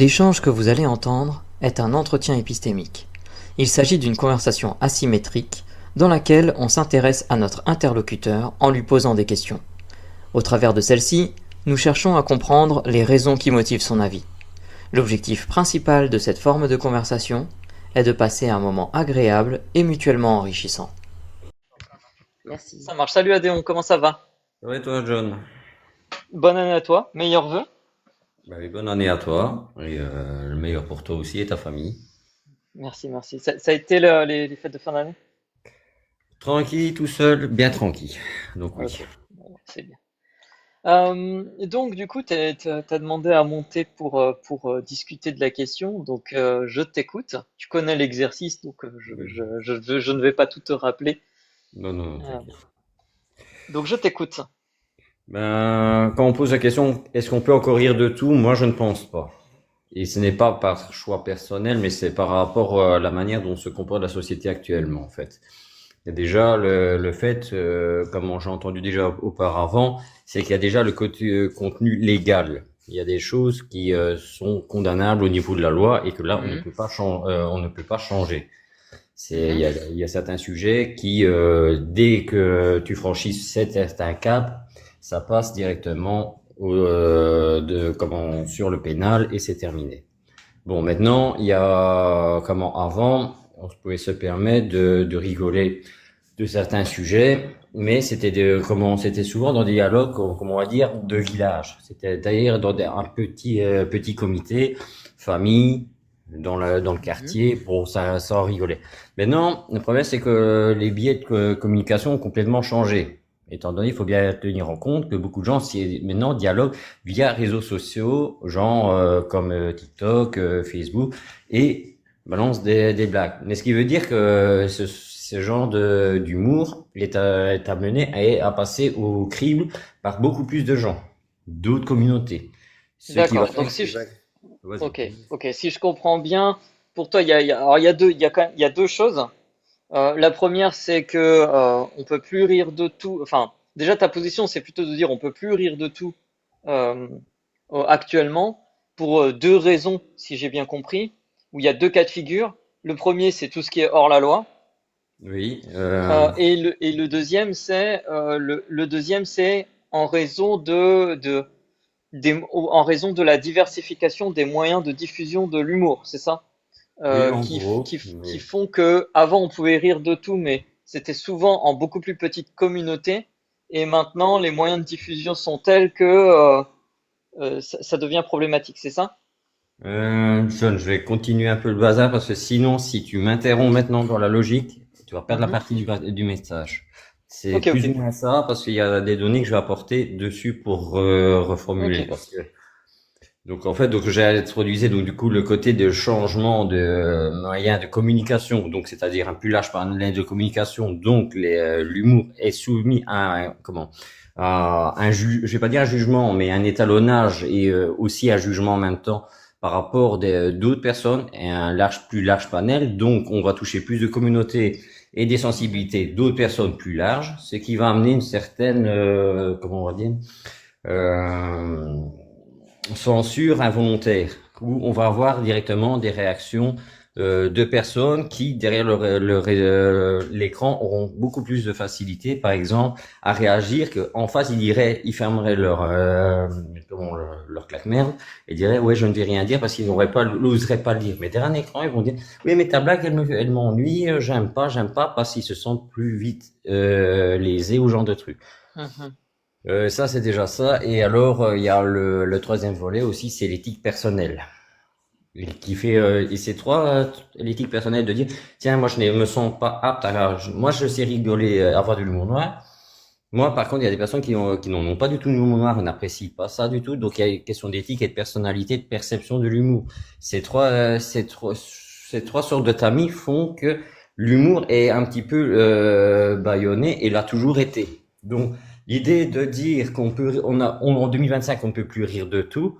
L'échange que vous allez entendre est un entretien épistémique. Il s'agit d'une conversation asymétrique dans laquelle on s'intéresse à notre interlocuteur en lui posant des questions. Au travers de celle-ci, nous cherchons à comprendre les raisons qui motivent son avis. L'objectif principal de cette forme de conversation est de passer un moment agréable et mutuellement enrichissant. Merci. Ça marche. Salut Adéon, comment ça va? Ouais, toi, John. Bonne année à toi, meilleurs vœux. Bah, oui, bonne année à toi et le meilleur pour toi aussi et ta famille. Merci, merci. Ça a été les fêtes de fin d'année? Tranquille, tout seul, bien tranquille. Donc oui. Ok, bon, c'est bien. Et donc, du coup, t'as demandé à monter pour discuter de la question, donc je t'écoute. Tu connais l'exercice, donc je ne vais pas tout te rappeler. Non, non, non, Euh, t'inquiète. donc, je t'écoute. Ben, quand on pose la question, est-ce qu'on peut encore rire de tout? Moi, je ne pense pas. Et ce n'est pas par choix personnel, mais c'est par rapport à la manière dont se comporte la société actuellement, en fait. Il y a déjà le fait, comme j'ai entendu déjà auparavant, c'est qu'il y a déjà le côté contenu légal. Il y a des choses qui sont condamnables au niveau de la loi et que là, Mhm, on ne peut pas changer. mhm. Il y a certains sujets qui, dès que tu franchis certains caps, ça passe directement sur le pénal et c'est terminé. Bon, maintenant, il y a, avant, on pouvait se permettre de rigoler de certains sujets, mais c'était souvent dans des dialogues, comment on va dire, de village. C'était d'ailleurs un petit comité, famille, dans le Mhm. quartier, pour ça en rigolait. Maintenant, le problème, c'est que les biais de communication ont complètement changé. Étant donné, il faut bien tenir en compte que beaucoup de gens maintenant dialoguent via réseaux sociaux, genre comme TikTok, Facebook, et balance des blagues. Mais ce qui veut dire que ce genre d'humour est amené à passer au crible par beaucoup plus de gens, d'autres communautés. Ce qui va D'accord. Donc, faire si que... je, Vas-y. ok, ok. Si je comprends bien, pour toi, alors, il y a deux choses. La première, c'est que on peut plus rire de tout. Enfin, déjà ta position, c'est plutôt de dire on peut plus rire de tout euh, actuellement pour deux raisons, si j'ai bien compris. Où il y a deux cas de figure. Le premier, c'est tout ce qui est hors la loi, Oui. et le deuxième, c'est le deuxième, c'est en raison en raison de la diversification des moyens de diffusion de l'humour, c'est ça? Oui, en gros. Qui Oui. font que avant on pouvait rire de tout, mais c'était souvent en beaucoup plus petite communauté. Et maintenant, les moyens de diffusion sont tels que ça devient problématique, c'est ça? John, je vais continuer un peu le bazar parce que sinon, si tu m'interromps maintenant dans la logique, tu vas perdre la Mhm. partie du message. C'est Ok, plus ok, ou moins ça parce qu'il y a des données que je vais apporter dessus pour ok. reformuler. Donc en fait, donc j'ai introduisé donc du coup le côté de changement de moyens de communication, donc c'est-à-dire un plus large panel de communication, donc l'humour est soumis à à je vais pas dire un jugement, mais un étalonnage et aussi un jugement en même temps par rapport d'autres personnes et un plus large panel. Donc on va toucher plus de communautés et des Mhm. sensibilités d'autres personnes plus larges, ce qui va amener une certaine comment on va dire euh, censure involontaire, où on va avoir directement des réactions de personnes qui, derrière l'écran, auront beaucoup plus de facilité, par exemple, à réagir qu'en face, ils fermeraient leur claque-merde et diraient, ouais, je ne vais rien dire parce qu'ils n'oseraient pas le dire. Mais derrière un écran, ils vont dire, oui, mais ta blague, elle m'ennuie, j'aime pas, parce qu'ils se sentent plus vite, lésés ou genre de trucs. Mhm. Ça, c'est déjà ça. Et alors, il y a le troisième volet aussi, c'est l'éthique personnelle. Et qui fait, et c'est l'éthique personnelle de dire, tiens, moi, je ne me sens pas apte moi, je sais rigoler, avoir de l'humour noir. Moi, par contre, il y a des personnes qui n'en ont pas du tout d'humour noir, n'apprécient pas ça du tout. Donc, il y a une question d'éthique et de personnalité, de perception de l'humour. Ces trois sortes de tamis font que l'humour est un petit peu bâillonné et l'a toujours été. Donc, l'idée de dire en 2025, on ne peut plus rire de tout,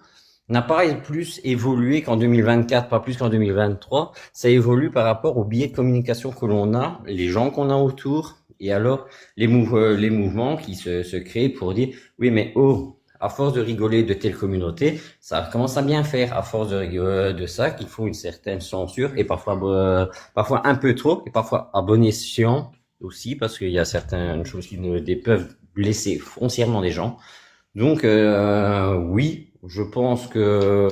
n'a pas plus évolué qu'en 2024, pas plus qu'en 2023. Ça évolue par rapport aux biais de communication que l'on a, les gens qu'on a autour, et alors les mouvements qui se créent pour dire, oui, mais oh, à force de rigoler de telle communauté, ça commence à bien faire. À force de rigoler de ça, qu'il faut une certaine censure et parfois un peu trop et parfois à bon escient aussi parce qu'il y a certaines choses peuvent blesser foncièrement des gens. Donc oui, je pense que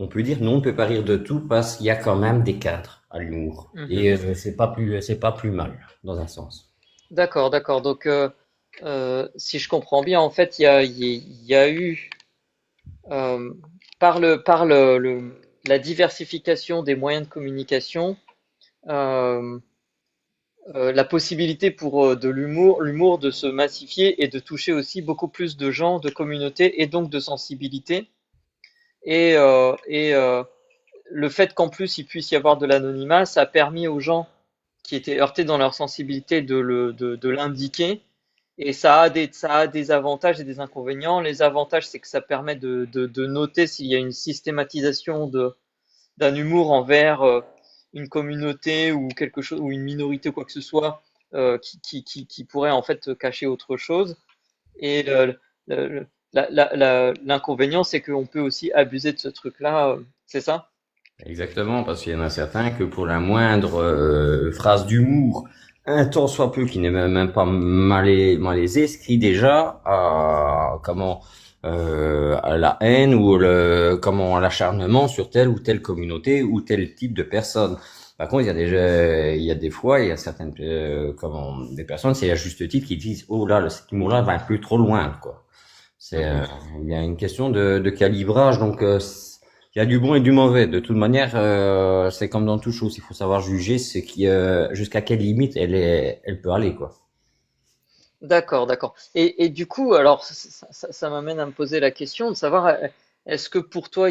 on peut dire non, on ne peut pas rire de tout parce qu'il y a quand même des cadres à l'humour et c'est pas plus mal dans un sens. D'accord, d'accord. Donc, si je comprends bien, en fait, il y a eu, euh, la diversification des moyens de communication, euh, la possibilité pour de l'humour de se massifier et de toucher aussi beaucoup plus de gens, de communautés et donc de sensibilité. Et le fait qu'en plus il puisse y avoir de l'anonymat, ça a permis aux gens qui étaient heurtés dans leur sensibilité de l'indiquer. Et ça a des avantages et des inconvénients. Les avantages, c'est que ça permet de noter s'il y a une systématisation d'un humour envers une communauté ou quelque chose, ou une minorité ou quoi que ce soit, qui pourrait en fait cacher autre chose. Et l'inconvénient, c'est qu'on peut aussi abuser de ce truc-là, c'est ça? Exactement, parce qu'il y en a certains que pour la moindre phrase d'humour, un tant soit peu qui n'est même pas malaisé, se crie déjà à la haine ou à l'acharnement sur telle ou telle communauté ou tel type de personne. Par contre, il y a des fois, il y a certaines des personnes, c'est à juste titre qui disent oh là, cet humour-là va un peu trop loin, quoi. C'est il y a une question de calibrage, donc il y a du bon et du mauvais. De toute manière, c'est comme dans toute chose, il faut savoir juger jusqu'à quelle limite elle peut aller, quoi. D'accord, d'accord. Et du coup, alors, ça m'amène à me poser la question de savoir, est-ce que pour toi,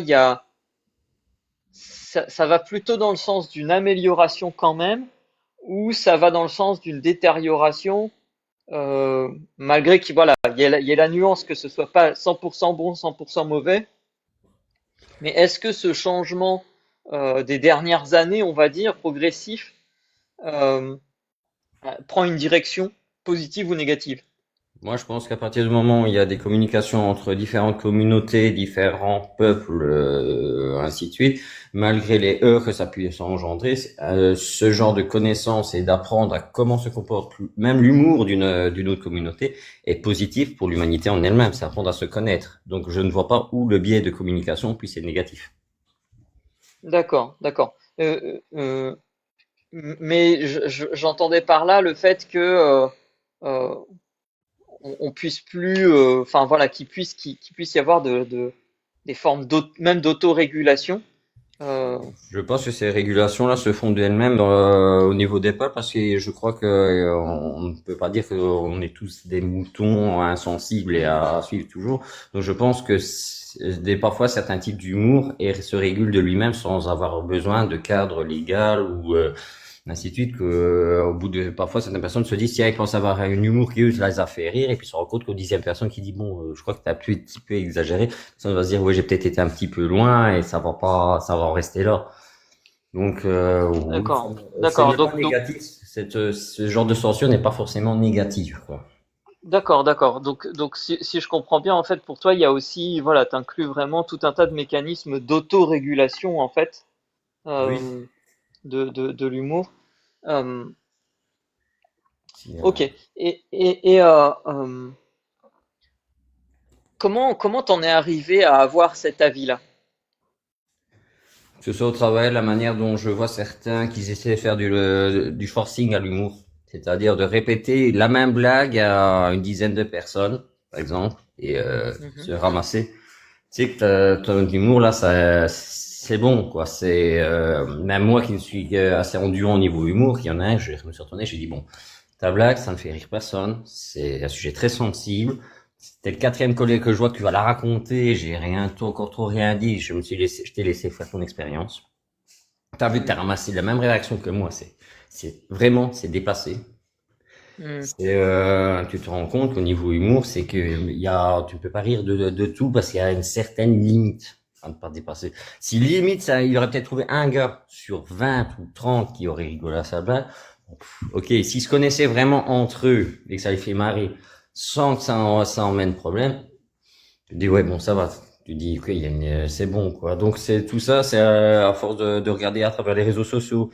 ça va plutôt dans le sens d'une amélioration quand même, ou ça va dans le sens d'une détérioration, malgré qu'il voilà, il y ait la nuance que ce soit pas 100% bon, 100% mauvais, mais est-ce que ce changement des dernières années, on va dire, progressif, euh, prend une direction positive ou négative? Moi, je pense qu'à partir du moment où il y a des communications entre différentes communautés, différents peuples, ainsi de suite, malgré les heurts que ça puisse engendrer, ce genre de connaissances et d'apprendre à comment se comporte même l'humour d'une autre communauté est positif pour l'humanité en elle-même. C'est apprendre à se connaître. Donc, je ne vois pas où le biais de communication puisse être négatif. D'accord, d'accord. Mais j'entendais par là le fait que euh, on puisse plus, enfin voilà, qu'il puisse y avoir des formes même d'autorégulation. Euh, Je pense que ces régulations-là se font d'elles-mêmes au niveau des peuples parce que je crois que on ne peut pas dire qu'on est tous des moutons insensibles et à suivre toujours. Donc je pense que parfois certains types d'humour se régulent de lui-même sans avoir besoin de cadre légal ou ainsi de suite que au bout de parfois certaines personnes se disent tiens ils pensent avoir un humour qui eux les a fait rire et puis se rend compte qu'au 10e personne qui dit bon je crois que t'as un petit peu exagéré ça va se dire oui j'ai peut-être été un petit peu loin et ça va en rester là donc oui, d'accord, ce d'accord. n'est pas négatif ce genre de censure n'est pas forcément négatif quoi. D'accord, d'accord. Donc si je comprends bien, en fait, pour toi, il y a aussi, voilà, t'inclus vraiment tout un tas de mécanismes d'autorégulation, en fait, Oui. euh, de l'humour. Euh, Si, ok. Comment t'en es arrivé à avoir cet avis-là? que ce soit au travail, la manière dont je vois certains qui essaient de faire du forcing à l'humour, c'est-à-dire de répéter la même blague à une dizaine de personnes, par exemple, et Mhm. se ramasser. Tu sais que ton humour là, c'est bon quoi. C'est même moi qui ne suis assez endurant au niveau humour, il y en a un, je me suis retourné, j'ai dit bon, ta blague, ça ne fait rire personne, c'est un sujet très sensible. C'était le quatrième collègue que je vois que tu vas la raconter, j'ai encore trop rien dit, je t'ai laissé faire ton expérience. T'as vu, t'as ramassé la même réaction que moi, c'est déplacé. Mhm. Tu te rends compte qu'au niveau humour, c'est que tu peux pas rire de tout parce qu'il y a une certaine limite à ne pas dépasser. Si limite, il aurait peut-être trouvé un gars sur 20 ou 30 qui aurait rigolé à sa blague. Ok, s'ils se connaissaient vraiment entre eux et que ça les fait marrer sans que ça emmène problème, Tu dis, ouais, bon, ça va. Tu dis, ok, c'est bon, quoi. Donc, c'est tout ça, c'est à force de regarder à travers les réseaux sociaux,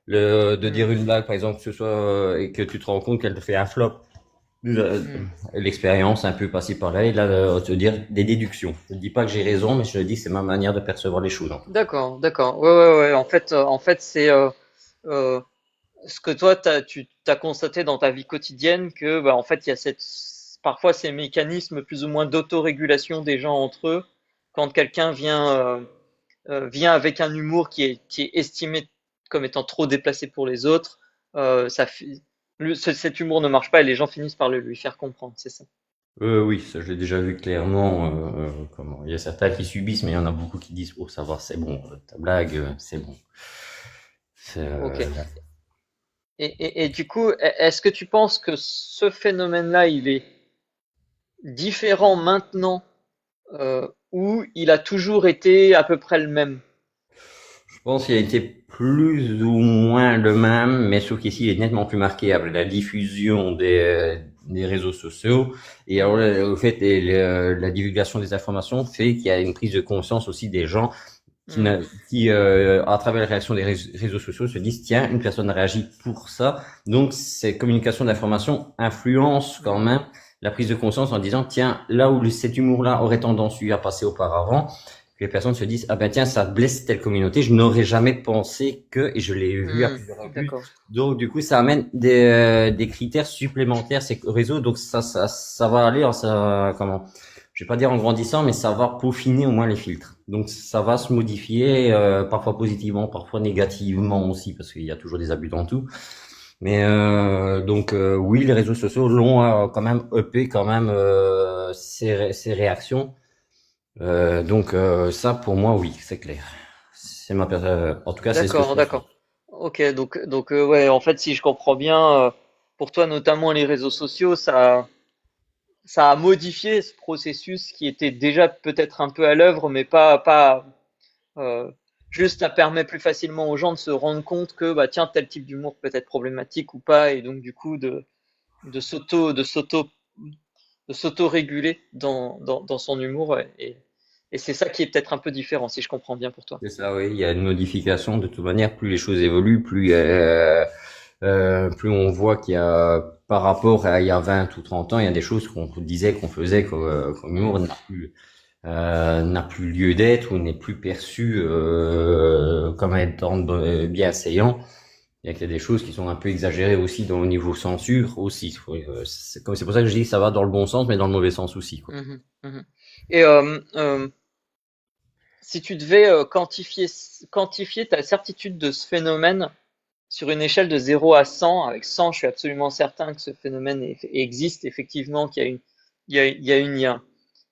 de dire Hmm, une blague, par exemple, que ce soit, et que tu te rends compte qu'elle te fait un flop. hmm. L'expérience un peu passée par là, et là, te dire des déductions. Je ne dis pas que j'ai raison, mais je dis que c'est ma manière de percevoir les choses, en tout cas. D'accord, d'accord. Ouais, ouais, ouais. En fait, c'est euh, ce que toi, tu t'as constaté dans ta vie quotidienne que, bah, en fait, il y a parfois ces mécanismes plus ou moins d'autorégulation des gens entre eux. Quand quelqu'un vient avec un humour qui est estimé comme étant trop déplacé pour les autres, ça fait, cet humour ne marche pas et les gens finissent par le lui faire comprendre, c'est ça. Oui, ça, je l'ai déjà vu clairement. Comment, il y a certains qui subissent, mais il y en a beaucoup qui disent, oh, ça va, c'est bon, ta blague, c'est bon. C'est, Ok. Et du coup, est-ce que tu penses que ce phénomène-là, il est différent maintenant ou il a toujours été à peu près le même? Je pense qu'il a été plus ou moins le même, mais sauf qu'ici, il est nettement plus marqué avec la diffusion des réseaux sociaux. Et alors, au fait, la divulgation des informations fait qu'il y a une prise de conscience aussi des gens Hmm, à travers la réaction des réseaux sociaux, se disent, tiens, une personne réagit pour ça. Donc, ces communications d'information influencent quand hmm, même la prise de conscience en disant, tiens, là où cet humour-là aurait tendance à passer auparavant, que les personnes se disent, ah ben tiens, ça blesse telle communauté, je n'aurais jamais pensé que, et je l'ai vu à hmm. plusieurs reprises. D'accord. Donc, du coup, ça amène des critères supplémentaires, ces réseaux. Donc, ça va aller, comment, je vais pas dire en grandissant, mais ça va peaufiner au moins les filtres. Donc ça va se modifier, parfois positivement, parfois négativement aussi, parce qu'il y a toujours des abus dans tout. Mais donc oui, les réseaux sociaux l'ont quand même uppé quand même ces réactions. Donc ça pour moi oui, c'est clair. C'est en tout cas c'est ce que je D'accord, ressens. d'accord. Ok, donc ouais, en fait, si je comprends bien, pour toi, notamment les réseaux sociaux, ça a modifié ce processus qui était déjà peut-être un peu à l'œuvre, mais pas euh, juste ça permet plus facilement aux gens de se rendre compte que bah tiens, tel type d'humour peut être problématique ou pas, et donc du coup de s'auto de s'auto de s'auto-réguler dans son humour, et c'est ça qui est peut-être un peu différent, si je comprends bien pour toi. C'est ça, oui. Il y a une modification de toute manière. Plus les choses évoluent, plus on voit qu'il y a, par rapport à il y a 20 ou 30 ans, il y a des choses qu'on disait, qu'on faisait comme humour Hmm. n'a plus lieu d'être ou n'est plus perçu comme étant bienséant. Il y a des choses qui sont un peu exagérées aussi au niveau censure aussi. C'est pour ça que je dis que ça va dans le bon sens, mais dans le mauvais sens aussi, quoi. Mhm, mhm. Et si tu devais quantifier ta certitude de ce phénomène sur une échelle de 0 à 100, avec 100, je suis absolument certain que ce phénomène existe effectivement, qu'il y a une, il y a, il y a une,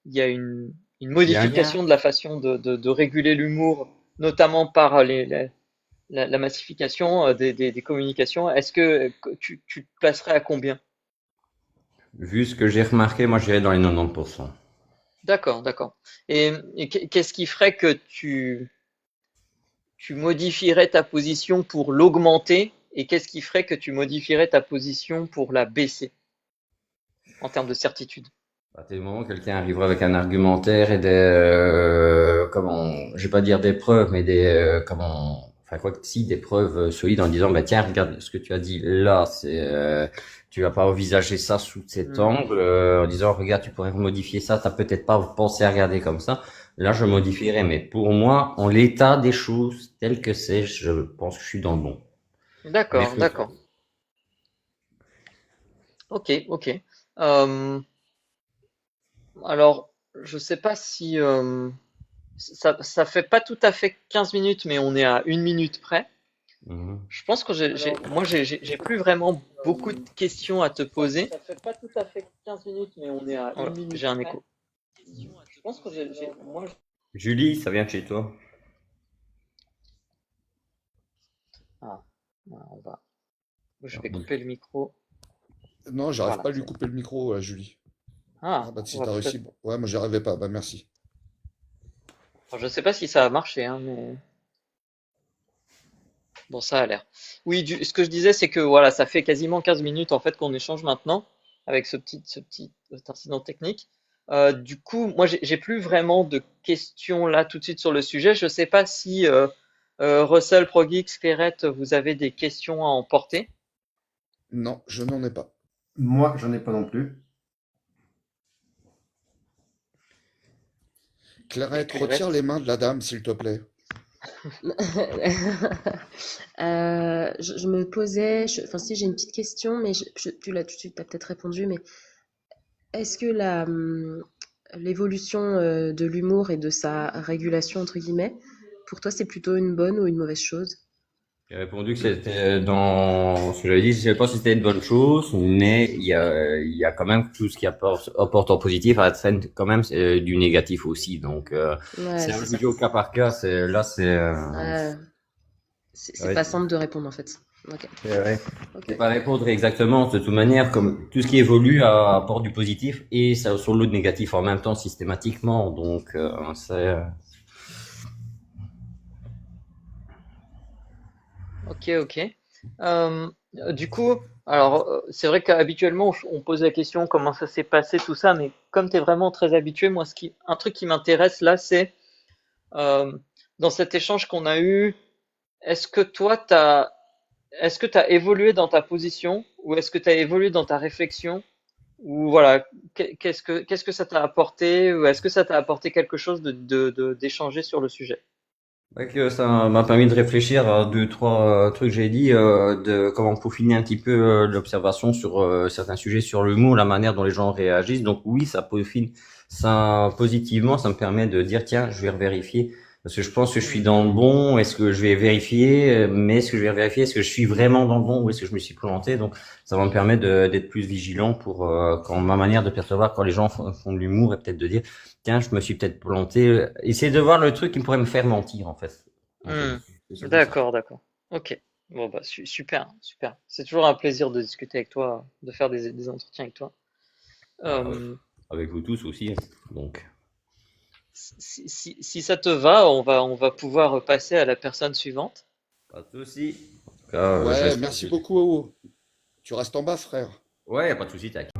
il y a une Il y a un lien. modification de la façon de réguler l'humour, notamment par la massification des communications. Est-ce que tu te placerais à combien? Vu ce que j'ai remarqué, moi, j'irais dans les 90%. D'accord, d'accord. Et qu'est-ce qui ferait que tu modifierais ta position pour l'augmenter et qu'est-ce qui ferait que tu modifierais ta position pour la baisser en termes de certitude? À partir du moment où quelqu'un arrivera avec un argumentaire et comment, je vais pas dire des preuves, mais enfin quoi que si, des preuves solides en disant, bah tiens, regarde ce que tu as dit là, tu vas pas envisager ça sous cet Hmm, angle, en disant, regarde, tu pourrais modifier ça, t'as peut-être pas pensé à regarder comme ça. Là, je modifierais, mais pour moi, en l'état des choses tel que c'est, je pense que je suis dans le bon. Mais d'accord, faut- d'accord. Ok, ok. Euh, alors, je sais pas si ça fait pas tout à fait 15 minutes, mais on est à une minute près. Mhm. Je pense que moi, j'ai plus vraiment beaucoup de questions à te poser. Ça fait pas tout à fait 15 minutes, mais on est à Oh là, une minute j'ai un près. écho. Je pense que moi, Julie, ça vient de chez toi? ah, voilà, je Ah, vais bouge. couper le micro. Non, j'arrive Voilà, pas à lui c'est bon. couper le micro, Julie. Ah Ah, bah on si va t'as peut-être. réussi. Bon. Ouais, moi j'y arrivais pas. Bah merci. Alors, je sais pas si ça a marché, hein, mais bon, ça a l'air. Oui, ce que je disais, c'est que voilà, ça fait quasiment 15 minutes en fait qu'on échange maintenant avec cet incident technique. Du coup, moi, j'ai plus vraiment de questions là tout de suite sur le sujet. Je sais pas si Russell, ProGeeks, Clairette, vous avez des questions à emporter. Non, je n'en ai pas. Moi, j'en ai pas non plus. Clarette, retire Clairette. les mains de la dame, s'il te plaît. Je me posais, enfin si j'ai une petite question, mais tu l'as tout de suite, t'as peut-être répondu, mais est-ce que l'évolution de l'humour et de sa régulation, entre guillemets, pour toi c'est plutôt une bonne ou une mauvaise chose? J'ai répondu que c'était dans ce que j'avais dit, je sais pas si c'était une bonne chose, mais il y a quand même tout ce qui apporte en positif, à traîne quand même du négatif aussi. Donc, Ouais, c'est un c'est ça. jeu au cas par cas, Ouais, c'est ouais, pas simple de répondre en fait. Ok, ouais. Je ok. peux pas répondre exactement de toute manière, comme tout ce qui évolue apporte du positif et ça sur l'autre négatif en même temps systématiquement. Donc, Ok, ok. Du coup, alors c'est vrai qu'habituellement on pose la question comment ça s'est passé tout ça, mais comme tu es vraiment très habitué, moi un truc qui m'intéresse là, c'est euh, dans cet échange qu'on a eu, est-ce que toi est-ce que t'as évolué dans ta position ou est-ce que tu as évolué dans ta réflexion ou voilà, qu'est-ce que ça t'a apporté ou est-ce que ça t'a apporté quelque chose d'échanger sur le sujet? ouais, que ça m'a permis de réfléchir à deux, trois trucs que j'ai dit, de comment peaufiner un petit peu l'observation sur certains sujets, sur l'humour, la manière dont les gens réagissent. Donc oui, ça peaufine ça positivement, ça me permet de dire tiens, je vais revérifier parce que je pense que je suis Hmm. dans le bon. Est-ce que je vais vérifier, mais est-ce que je vais vérifier, est-ce que je suis vraiment dans le bon ou est-ce que je me suis planté? Donc ça va me permettre d'être plus vigilant pour quand ma manière de percevoir quand les gens font de l'humour et peut-être de dire tiens, je me suis peut-être planté. Essayer de voir le truc qui pourrait me faire mentir, en fait. En fait, Hmm. c'est surtout ça. D'accord, d'accord. Ok. Bon bah super, super. C'est toujours un plaisir de discuter avec toi, de faire des entretiens avec toi. Euh, Euh, avec vous tous aussi. Donc, si ça te va, on va pouvoir passer à la personne suivante. pas de souci. En tout cas, Ouais, j'espère merci que... beaucoup. Tu restes en bas, frère. Ouais, y a pas de souci, t'inquiète.